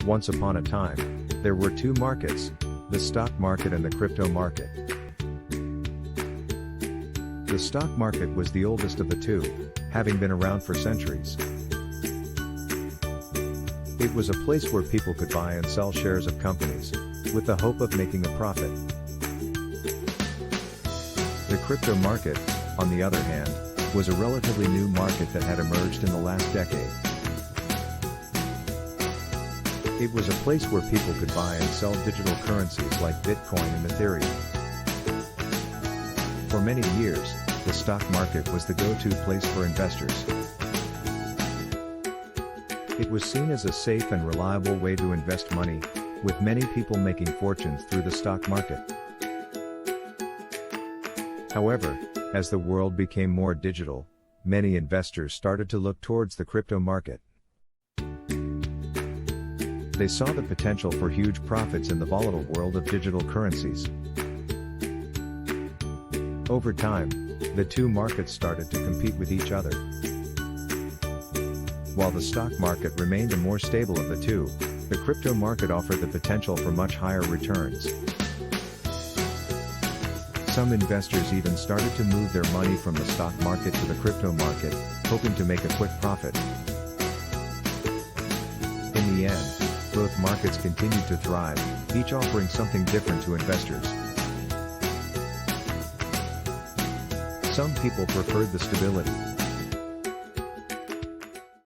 Once upon a time, there were two markets, the stock market and the crypto market. The stock market was the oldest of the two, having been around for centuries. It was a place where people could buy and sell shares of companies, with the hope of making a profit. The crypto market, on the other hand, was a relatively new market that had emerged in the last decade. It was a place where people could buy and sell digital currencies like Bitcoin and Ethereum. For many years, the stock market was the go-to place for investors. It was seen as a safe and reliable way to invest money, with many people making fortunes through the stock market. However, as the world became more digital, many investors started to look towards the crypto market. They saw the potential for huge profits in the volatile world of digital currencies. Over time, the two markets started to compete with each other. While the stock market remained the more stable of the two, the crypto market offered the potential for much higher returns. Some investors even started to move their money from the stock market to the crypto market, hoping to make a quick profit. In the end, both markets continued to thrive, each offering something different to investors. Some people preferred the stability,